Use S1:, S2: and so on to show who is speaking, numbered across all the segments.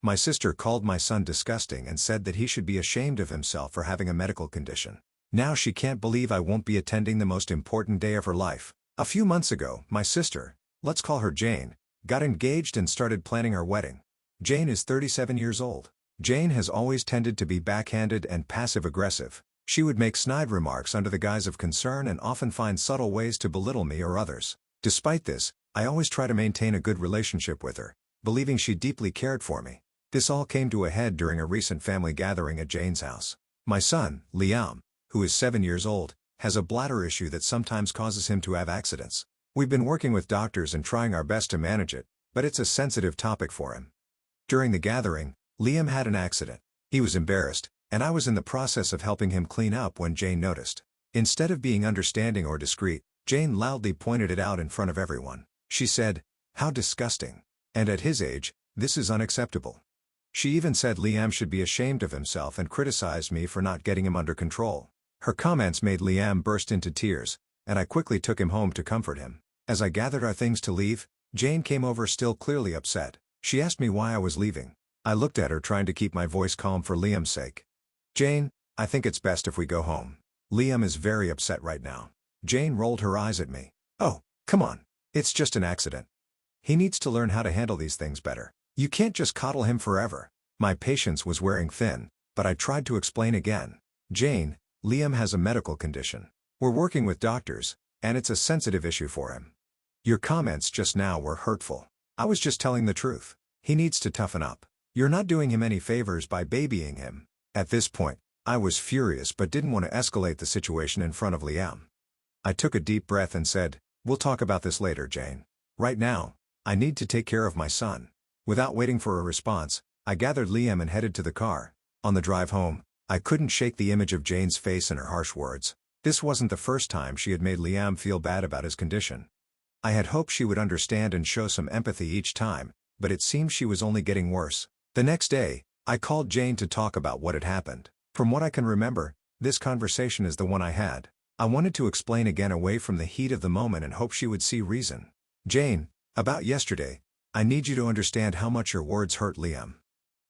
S1: My sister called my son disgusting and said that he should be ashamed of himself for having a medical condition. Now she can't believe I won't be attending the most important day of her life. A few months ago, my sister, let's call her Jane, got engaged and started planning our wedding. Jane is 37 years old. Jane has always tended to be backhanded and passive-aggressive. She would make snide remarks under the guise of concern and often find subtle ways to belittle me or others. Despite this, I always try to maintain a good relationship with her, believing she deeply cared for me. This all came to a head during a recent family gathering at Jane's house. My son, Liam, who is 7 years old, has a bladder issue that sometimes causes him to have accidents. We've been working with doctors and trying our best to manage it, but it's a sensitive topic for him. During the gathering, Liam had an accident. He was embarrassed, and I was in the process of helping him clean up when Jane noticed. Instead of being understanding or discreet, Jane loudly pointed it out in front of everyone. She said, "How disgusting. And at his age, this is unacceptable." She even said Liam should be ashamed of himself and criticized me for not getting him under control. Her comments made Liam burst into tears, and I quickly took him home to comfort him. As I gathered our things to leave, Jane came over still clearly upset. She asked me why I was leaving. I looked at her trying to keep my voice calm for Liam's sake. "Jane, I think it's best if we go home. Liam is very upset right now." Jane rolled her eyes at me. "Oh, come on. It's just an accident. He needs to learn how to handle these things better. You can't just coddle him forever." My patience was wearing thin, but I tried to explain again. "Jane, Liam has a medical condition. We're working with doctors, and it's a sensitive issue for him. Your comments just now were hurtful. I was just telling the truth. He needs to toughen up. You're not doing him any favors by babying him." At this point, I was furious but didn't want to escalate the situation in front of Liam. I took a deep breath and said, "We'll talk about this later, Jane. Right now, I need to take care of my son." Without waiting for a response, I gathered Liam and headed to the car. On the drive home, I couldn't shake the image of Jane's face and her harsh words. This wasn't the first time she had made Liam feel bad about his condition. I had hoped she would understand and show some empathy each time, but it seemed she was only getting worse. The next day, I called Jane to talk about what had happened. From what I can remember, this conversation is the one I had. I wanted to explain again away from the heat of the moment and hope she would see reason. "Jane, about yesterday, I need you to understand how much your words hurt Liam.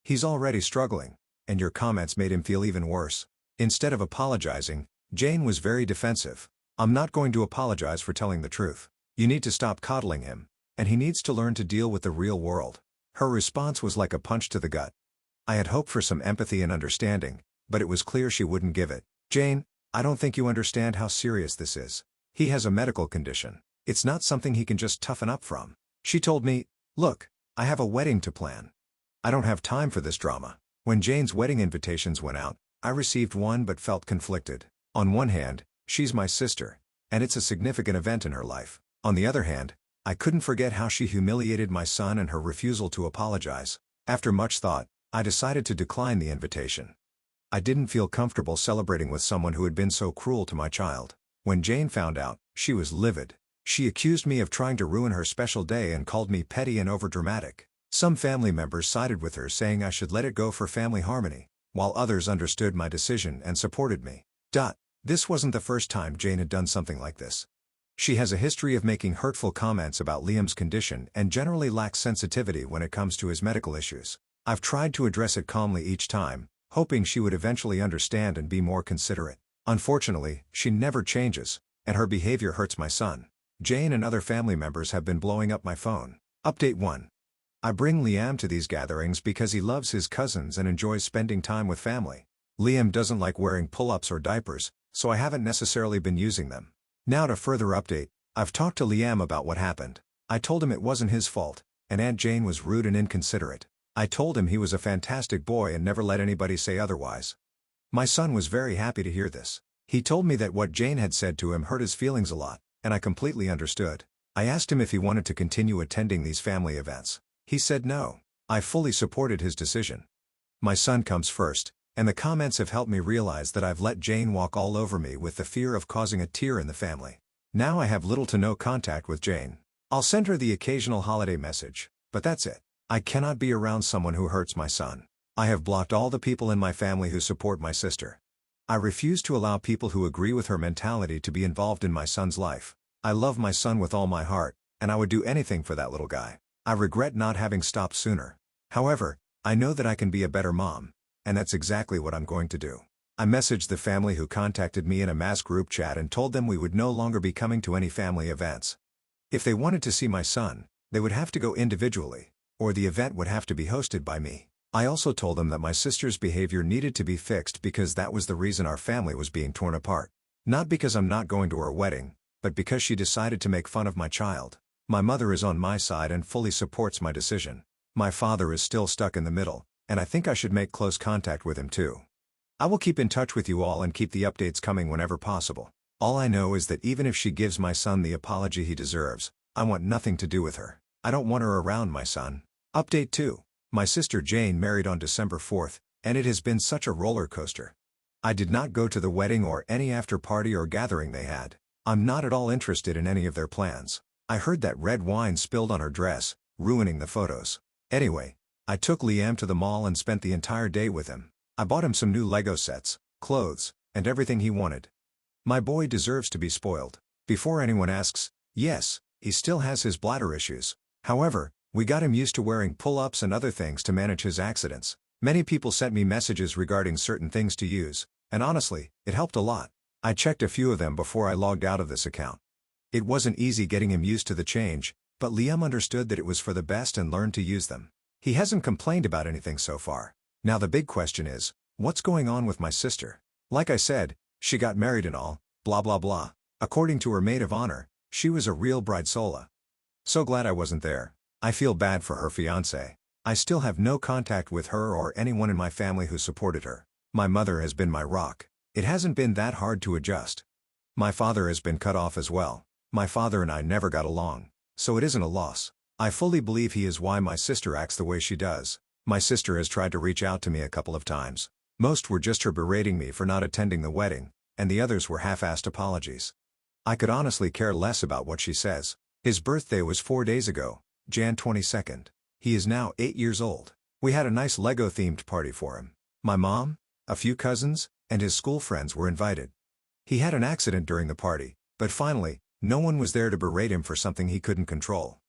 S1: He's already struggling, and your comments made him feel even worse." Instead of apologizing, Jane was very defensive. "I'm not going to apologize for telling the truth. You need to stop coddling him, and he needs to learn to deal with the real world." Her response was like a punch to the gut. I had hoped for some empathy and understanding, but it was clear she wouldn't give it. "Jane, I don't think you understand how serious this is. He has a medical condition. It's not something he can just toughen up from." She told me, "Look, I have a wedding to plan. I don't have time for this drama." When Jane's wedding invitations went out, I received one but felt conflicted. On one hand, she's my sister, and it's a significant event in her life. On the other hand, I couldn't forget how she humiliated my son and her refusal to apologize. After much thought, I decided to decline the invitation. I didn't feel comfortable celebrating with someone who had been so cruel to my child. When Jane found out, she was livid. She accused me of trying to ruin her special day and called me petty and overdramatic. Some family members sided with her, saying I should let it go for family harmony, while others understood my decision and supported me. This wasn't the first time Jane had done something like this. She has a history of making hurtful comments about Liam's condition and generally lacks sensitivity when it comes to his medical issues. I've tried to address it calmly each time, hoping she would eventually understand and be more considerate. Unfortunately, she never changes, and her behavior hurts my son. Jane and other family members have been blowing up my phone. Update 1. I bring Liam to these gatherings because he loves his cousins and enjoys spending time with family. Liam doesn't like wearing pull-ups or diapers, so I haven't necessarily been using them. Now to further update, I've talked to Liam about what happened. I told him it wasn't his fault, and Aunt Jane was rude and inconsiderate. I told him he was a fantastic boy and never let anybody say otherwise. My son was very happy to hear this. He told me that what Jane had said to him hurt his feelings a lot, and I completely understood. I asked him if he wanted to continue attending these family events. He said no. I fully supported his decision. My son comes first, and the comments have helped me realize that I've let Jane walk all over me with the fear of causing a tear in the family. Now I have little to no contact with Jane. I'll send her the occasional holiday message, but that's it. I cannot be around someone who hurts my son. I have blocked all the people in my family who support my sister. I refuse to allow people who agree with her mentality to be involved in my son's life. I love my son with all my heart, and I would do anything for that little guy. I regret not having stopped sooner. However, I know that I can be a better mom. And that's exactly what I'm going to do. I messaged the family who contacted me in a mass group chat and told them we would no longer be coming to any family events. If they wanted to see my son, they would have to go individually, or the event would have to be hosted by me. I also told them that my sister's behavior needed to be fixed because that was the reason our family was being torn apart. Not because I'm not going to her wedding, but because she decided to make fun of my child. My mother is on my side and fully supports my decision. My father is still stuck in the middle, and I think I should make close contact with him too. I will keep in touch with you all and keep the updates coming whenever possible. All I know is that even if she gives my son the apology he deserves, I want nothing to do with her. I don't want her around my son. Update 2. My sister Jane married on December 4th, and it has been such a roller coaster. I did not go to the wedding or any after party or gathering they had. I'm not at all interested in any of their plans. I heard that red wine spilled on her dress, ruining the photos. Anyway, I took Liam to the mall and spent the entire day with him. I bought him some new Lego sets, clothes, and everything he wanted. My boy deserves to be spoiled. Before anyone asks, yes, he still has his bladder issues. However, we got him used to wearing pull-ups and other things to manage his accidents. Many people sent me messages regarding certain things to use, and honestly, it helped a lot. I checked a few of them before I logged out of this account. It wasn't easy getting him used to the change, but Liam understood that it was for the best and learned to use them. He hasn't complained about anything so far. Now the big question is, what's going on with my sister? Like I said, she got married and all, blah blah blah. According to her maid of honor, she was a real bridezola. So glad I wasn't there. I feel bad for her fiancé. I still have no contact with her or anyone in my family who supported her. My mother has been my rock. It hasn't been that hard to adjust. My father has been cut off as well. My father and I never got along, so it isn't a loss. I fully believe he is why my sister acts the way she does. My sister has tried to reach out to me a couple of times. Most were just her berating me for not attending the wedding, and the others were half-assed apologies. I could honestly care less about what she says. His birthday was 4 days ago, Jan 22nd. He is now 8 years old. We had a nice Lego-themed party for him. My mom, a few cousins, and his school friends were invited. He had an accident during the party, but finally, no one was there to berate him for something he couldn't control.